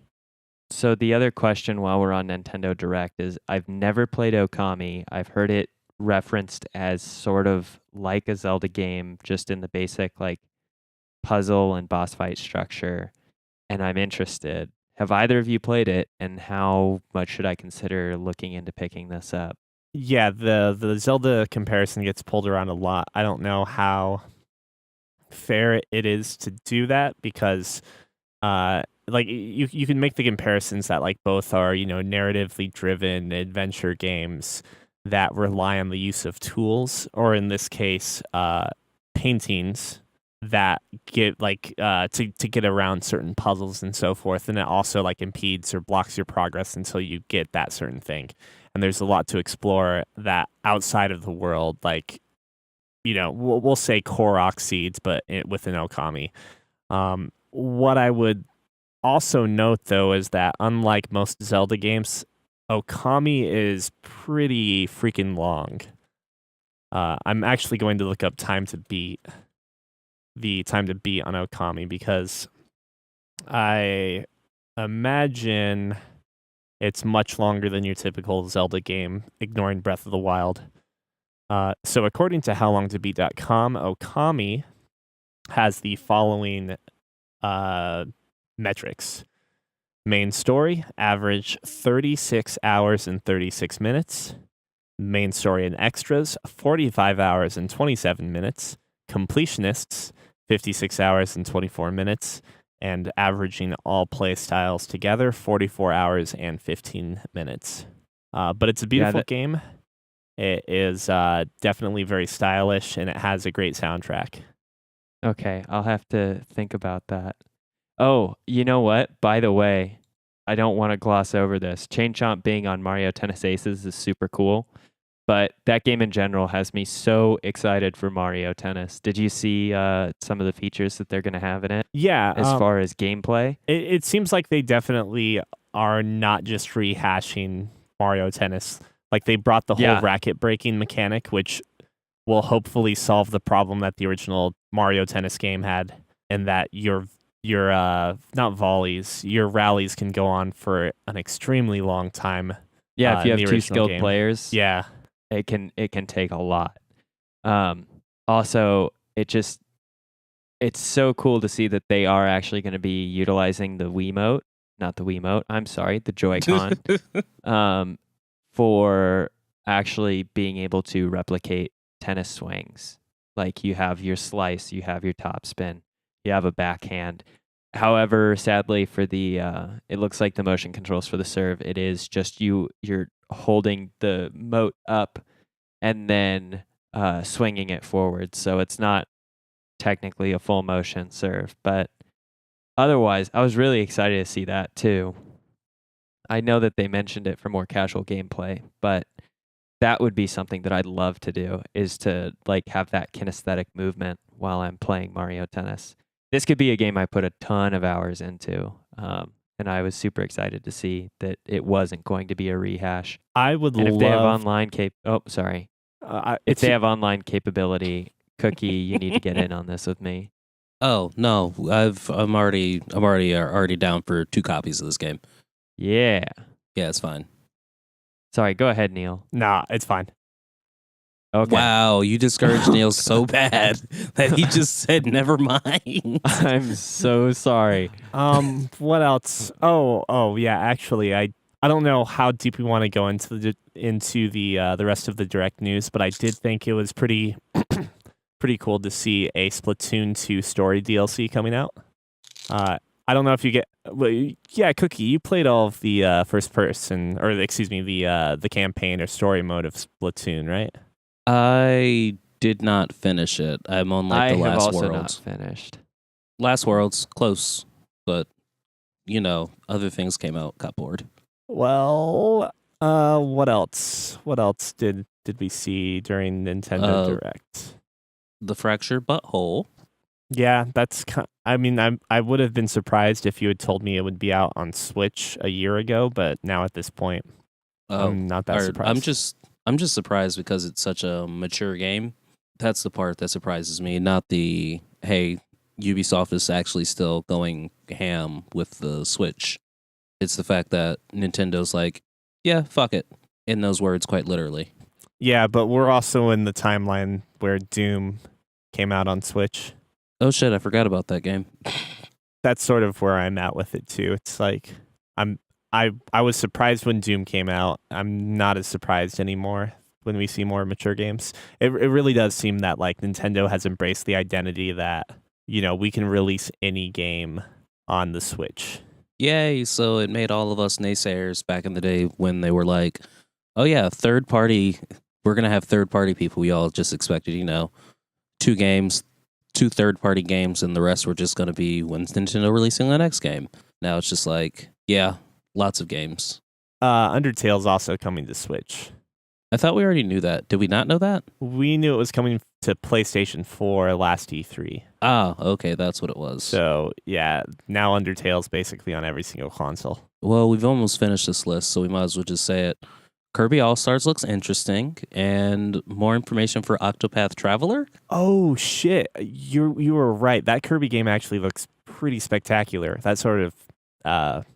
So the other question while we're on Nintendo Direct is I've never played Okami. I've heard it referenced as sort of like a Zelda game, just in the basic like puzzle and boss fight structure, and I'm interested. Have either of you played it, and how much should I consider looking into picking this up? Yeah, the Zelda comparison gets pulled around a lot. I don't know how fair it is to do that because like you can make the comparisons that like both are, narratively driven adventure games that rely on the use of tools, or in this case, paintings that get like to get around certain puzzles and so forth, and it also like impedes or blocks your progress until you get that certain thing. And there's a lot to explore that outside of the world, like we'll say Korok seeds, but within Okami. What I would also note though is that unlike most Zelda games, Okami is pretty freaking long. I'm actually going to look up the time to beat on Okami because I imagine it's much longer than your typical Zelda game, ignoring Breath of the Wild. So according to howlongtobeat.com, Okami has the following metrics. Main story, average 36 hours and 36 minutes. Main story and extras, 45 hours and 27 minutes. Completionists, 56 hours and 24 minutes. And averaging all play styles together, 44 hours and 15 minutes. But it's a beautiful game. It is definitely very stylish, and it has a great soundtrack. Okay, I'll have to think about that. Oh, you know what? By the way, I don't want to gloss over this. Chain Chomp being on Mario Tennis Aces is super cool, but that game in general has me so excited for Mario Tennis. Did you see some of the features that they're going to have in it? Yeah. As far as gameplay? It seems like they definitely are not just rehashing Mario Tennis. Like they brought the whole racket breaking mechanic, which will hopefully solve the problem that the original Mario Tennis game had, and that your not volleys, your rallies can go on for an extremely long time. Yeah, if you have two skilled players, yeah, it can take a lot. Also, it's so cool to see that they are actually going to be utilizing the Wiimote, not the Wiimote. I'm sorry, the Joy-Con, for actually being able to replicate tennis swings. Like you have your slice, you have your topspin, you have a backhand. However, sadly for the it looks like the motion controls for the serve, it is just you're holding the mote up and then swinging it forward. So it's not technically a full motion serve, but otherwise, I was really excited to see that too. I know that they mentioned it for more casual gameplay, but that would be something that I'd love to do, is to like have that kinesthetic movement while I'm playing Mario Tennis. This could be a game I put a ton of hours into, and I was super excited to see that it wasn't going to be a rehash. I would And if love. they have online if It's they have online capability, Cookie, you need to get in on this with me. Oh no, I'm already down for 2 copies of this game. Yeah. Yeah, it's fine. Sorry, go ahead, Neil. Nah, it's fine. Okay. Wow, you discouraged Neil so bad that he just said never mind. I'm so sorry. What else? Oh, yeah. Actually, I don't know how deep we want to go into the rest of the direct news, but I did think it was pretty cool to see a Splatoon 2 story DLC coming out. I don't know if you get. Well, yeah, Cookie, you played all of the first person, or excuse me, the campaign or story mode of Splatoon, right? I did not finish it. I'm on like the I have last also world. not finished. Last world's close, but other things came out. Got bored. Well, what else? What else did we see during Nintendo Direct? The fractured butthole. Yeah, I mean, I would have been surprised if you had told me it would be out on Switch a year ago, but now at this point, I'm not that surprised. I'm just surprised because it's such a mature game. That's the part that surprises me, not the hey, Ubisoft is actually still going ham with the Switch. It's the fact that Nintendo's like, yeah, fuck it, in those words, quite literally. Yeah, but we're also in the timeline where Doom came out on Switch. Oh shit, I forgot about that game. That's sort of where I'm at with it too. It's like I was surprised when Doom came out. I'm not as surprised anymore when we see more mature games. It really does seem that like Nintendo has embraced the identity that, we can release any game on the Switch. Yay, so it made all of us naysayers back in the day when they were like, oh yeah, third party, we're going to have third party people. We all just expected, 2 third-party games, and the rest were just going to be when Nintendo releasing the next game. Now it's just like, yeah, lots of games. Undertale's also coming to Switch. I thought we already knew that. Did we not know that? We knew it was coming to PlayStation 4 last E3. Ah, okay, that's what it was. So, yeah, now Undertale's basically on every single console. Well, we've almost finished this list, so we might as well just say it. Kirby All-Stars looks interesting, and more information for Octopath Traveler? Oh shit, you were right. That Kirby game actually looks pretty spectacular. That sort of I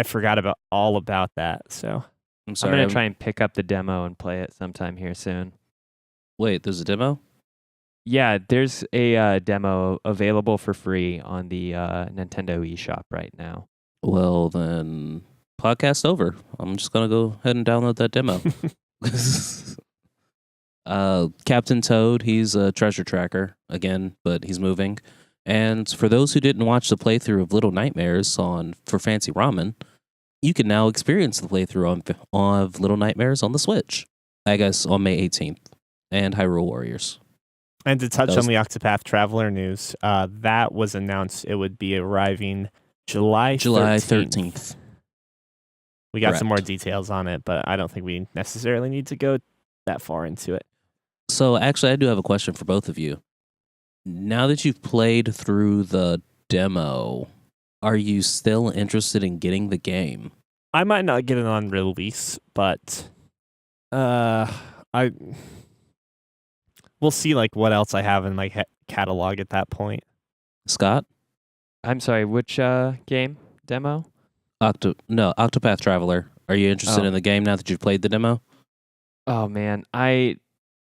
forgot all about that. So I'm sorry. I'm gonna try and pick up the demo and play it sometime here soon. Wait, there's a demo? Yeah, there's a demo available for free on the Nintendo eShop right now. Well, then podcast over. I'm just gonna go ahead and download that demo. Captain Toad, he's a treasure tracker again, but he's moving. And for those who didn't watch the playthrough of Little Nightmares for Fancy Ramen, you can now experience the playthrough of Little Nightmares on the Switch. I guess on May 18th, and Hyrule Warriors. And to touch on the Octopath Traveler news, that was announced it would be arriving July 13th. We got some more details on it, but I don't think we necessarily need to go that far into it. So actually, I do have a question for both of you. Now that you've played through the demo, are you still interested in getting the game? I might not get it on release, but we'll see like what else I have in my catalog at that point. Scott? I'm sorry, which game demo? Octopath Traveler. Are you interested in the game now that you've played the demo? Oh man, I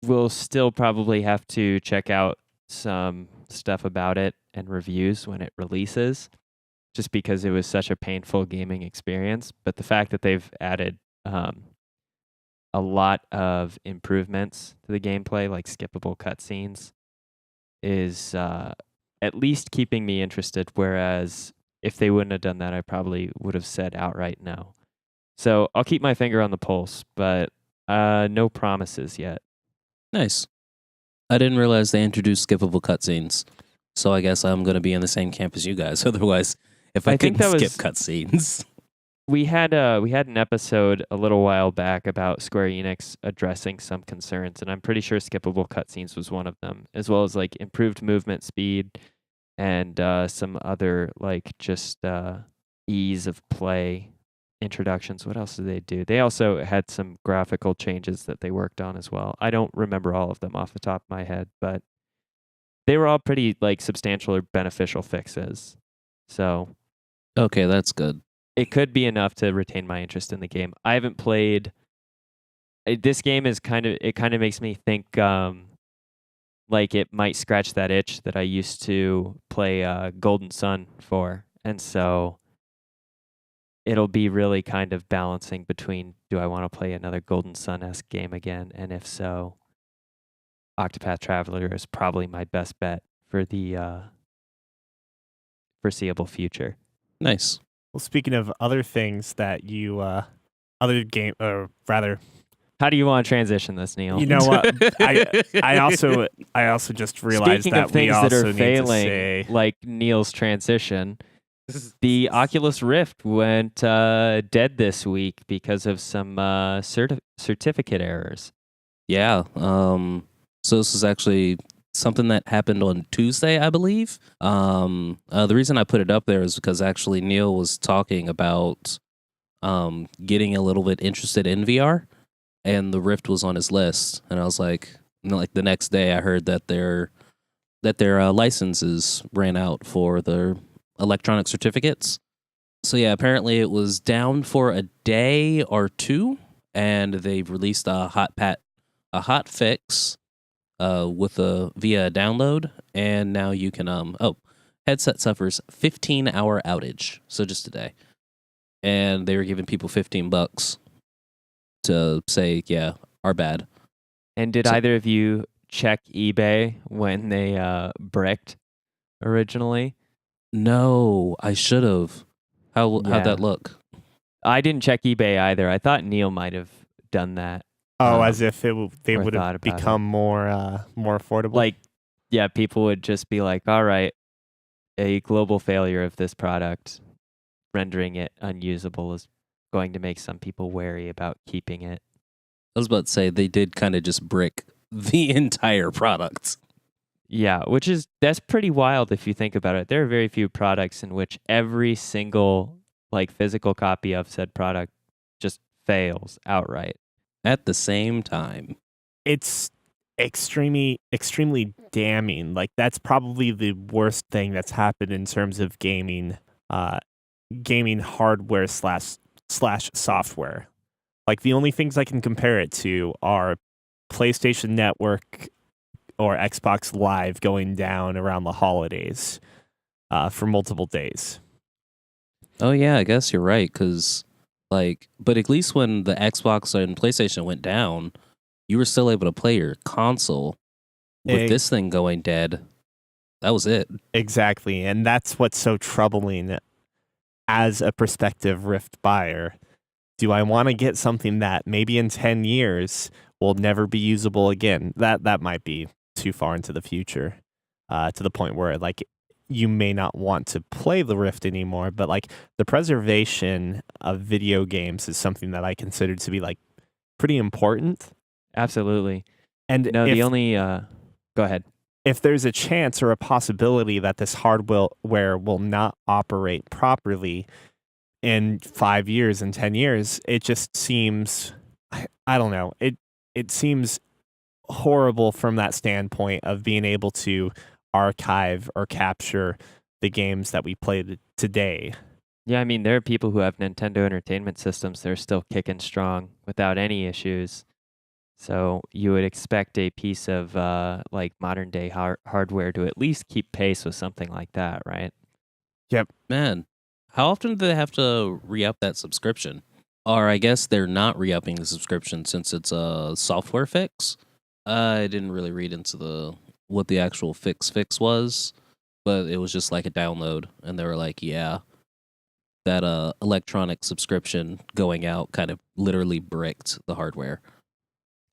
will still probably have to check out some stuff about it and reviews when it releases, just because it was such a painful gaming experience. But the fact that they've added a lot of improvements to the gameplay, like skippable cutscenes, is at least keeping me interested, whereas if they wouldn't have done that, I probably would have said outright no. So I'll keep my finger on the pulse, but no promises yet. Nice. I didn't realize they introduced skippable cutscenes. So I guess I'm going to be in the same camp as you guys. Otherwise, if I think couldn't that skip was- cutscenes. We had an episode a little while back about Square Enix addressing some concerns, and I'm pretty sure skippable cutscenes was one of them, as well as like improved movement speed and some other like just ease of play introductions. What else did they do? They also had some graphical changes that they worked on as well. I don't remember all of them off the top of my head, but they were all pretty like substantial or beneficial fixes. So Okay, that's good. it could be enough to retain my interest in the game. I haven't played. This game is kind of makes me think like it might scratch that itch that I used to play Golden Sun for, and so it'll be really kind of balancing between, do I want to play another Golden Sun-esque game again, and if so, Octopath Traveler is probably my best bet for the foreseeable future. Nice. Well, speaking of other things that you, other game, or rather, How do you want to transition this, Neil? you know what? I also just realized Speaking that of things we that also are need failing, to say, like Neil's transition, the Oculus Rift went dead this week because of some certificate errors. Yeah. So this is actually something that happened on Tuesday, I believe. The reason I put it up there is because actually Neil was talking about getting a little bit interested in VR, and the Rift was on his list, and I was like the next day I heard that their licenses ran out for their electronic certificates. So yeah, apparently it was down for a day or two, and they've released a hot fix via download, and now you can headset suffers 15-hour outage, so just a day, and they were giving people $15 to say, yeah, our bad. And did either of you check eBay when they bricked originally? No, I should have. How'd Yeah. that look? I didn't check eBay either. I thought Neil might have done that. as if they or would thought have about become more affordable. Like, yeah, people would just be like, all right, a global failure of this product, rendering it unusable, is going to make some people wary about keeping it. I was about to say they did kind of just brick the entire product. Yeah, that's pretty wild if you think about it. There are very few products in which every single like physical copy of said product just fails outright. At the same time, it's extremely damning. Like, that's probably the worst thing that's happened in terms of gaming hardware slash software. Like, the only things I can compare it to are PlayStation Network or Xbox Live going down around the holidays for multiple days. oh yeah, I guess you're right. Because but at least when the Xbox and PlayStation went down, you were still able to play your console. With this thing going dead, that was it. Exactly, and that's what's so troubling as a prospective Rift buyer. Do I want to get something that maybe in 10 years will never be usable again? That might be too far into the future, to the point where like you may not want to play the Rift anymore. But like the preservation of video games is something that I consider to be like pretty important. Absolutely. And No, if, the only go ahead. if there's a chance or a possibility that this hardware will not operate properly in 5 years and 10 years, it just seems, I don't know, it seems horrible from that standpoint of being able to archive or capture the games that we played today. Yeah, I mean, there are people who have Nintendo Entertainment Systems that are still kicking strong without any issues. So you would expect a piece of like modern day hardware to at least keep pace with something like that, right? Yep. Man, how often do they have to re-up that subscription? Or I guess they're not re-upping the subscription since it's a software fix. I didn't really read into what the actual fix was, but it was just like a download, and they were like, yeah, that electronic subscription going out kind of literally bricked the hardware.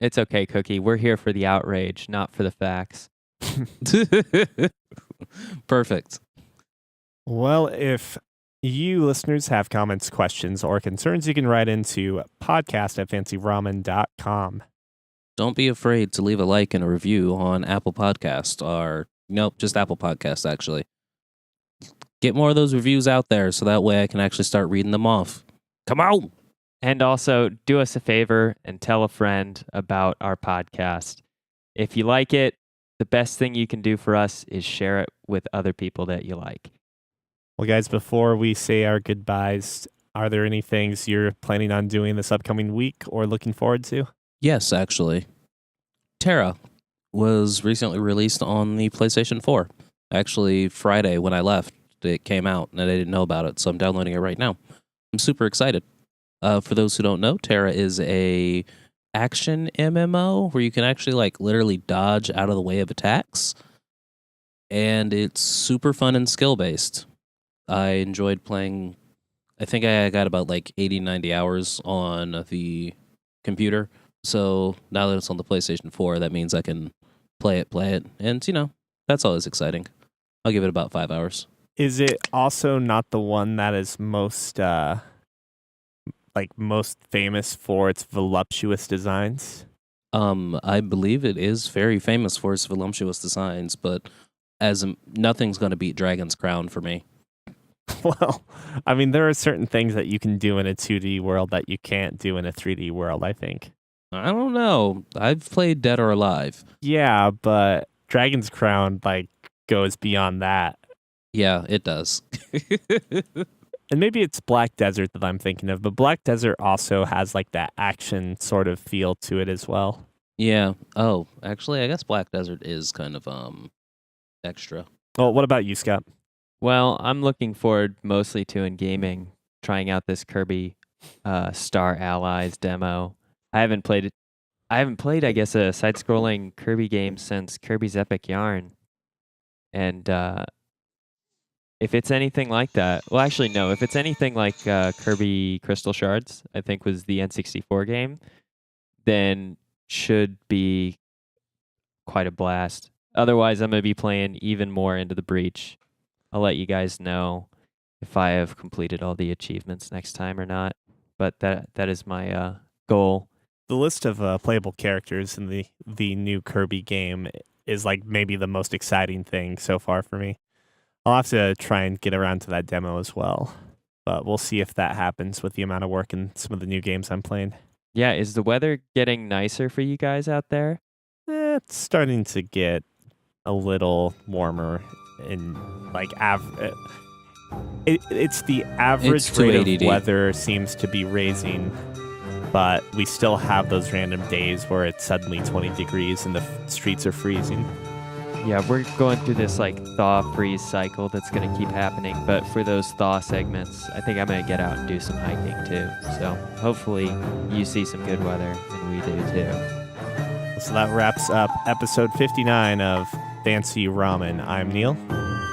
It's okay, Cookie. We're here for the outrage, not for the facts. Perfect. Well, if you listeners have comments, questions, or concerns, you can write into podcast@fancyramen.com. Don't be afraid to leave a like and a review on Apple Podcast, or nope, just Apple Podcast, actually. Get more of those reviews out there so that way I can actually start reading them off. Come on! And also, do us a favor and tell a friend about our podcast. If you like it, the best thing you can do for us is share it with other people that you like. Well, guys, before we say our goodbyes, are there any things you're planning on doing this upcoming week or looking forward to? Yes, actually. Tera was recently released on the PlayStation 4. Actually, Friday when I left, it came out, and I didn't know about it, so I'm downloading it right now. I'm super excited. For those who don't know, Tera is a action MMO where you can actually like literally dodge out of the way of attacks, and it's super fun and skill based. I enjoyed playing. I think I got about like 80, 90 hours on the computer. So now that it's on the PlayStation 4, that means I can play it, and that's always exciting. I'll give it about 5 hours. Is it also not the one that is most famous for its voluptuous designs? I believe it is very famous for its voluptuous designs, but nothing's going to beat Dragon's Crown for me. Well, I mean, there are certain things that you can do in a 2D world that you can't do in a 3D world, I think. I don't know. I've played Dead or Alive. Yeah, but Dragon's Crown, goes beyond that. Yeah, it does. And maybe it's Black Desert that I'm thinking of, but Black Desert also has, that action sort of feel to it as well. Yeah. Oh, actually, I guess Black Desert is kind of, extra. Well, what about you, Scott? Well, I'm looking forward mostly to in gaming, trying out this Kirby Star Allies demo. I haven't played, I guess, a side-scrolling Kirby game since Kirby's Epic Yarn. And if it's anything like that, well, actually, no. If it's anything like Kirby Crystal Shards, I think was the N64 game, then should be quite a blast. Otherwise, I'm going to be playing even more Into the Breach. I'll let you guys know if I have completed all the achievements next time or not. But that is my goal. The list of playable characters in the new Kirby game is maybe the most exciting thing so far for me. I'll have to try and get around to that demo as well, but we'll see if that happens with the amount of work in some of the new games I'm playing. Yeah, is the weather getting nicer for you guys out there? It's starting to get a little warmer in it's the average It's rate 280. of weather seems to be raising, but we still have those random days where it's suddenly 20 degrees and the streets are freezing. Yeah, we're going through this thaw-freeze cycle that's going to keep happening. But for those thaw segments, I think I'm going to get out and do some hiking too. So hopefully you see some good weather and we do too. So that wraps up episode 59 of Fancy Ramen. I'm Neil.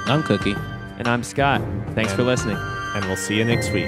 I'm Cookie. And I'm Scott. Thanks for listening. And we'll see you next week.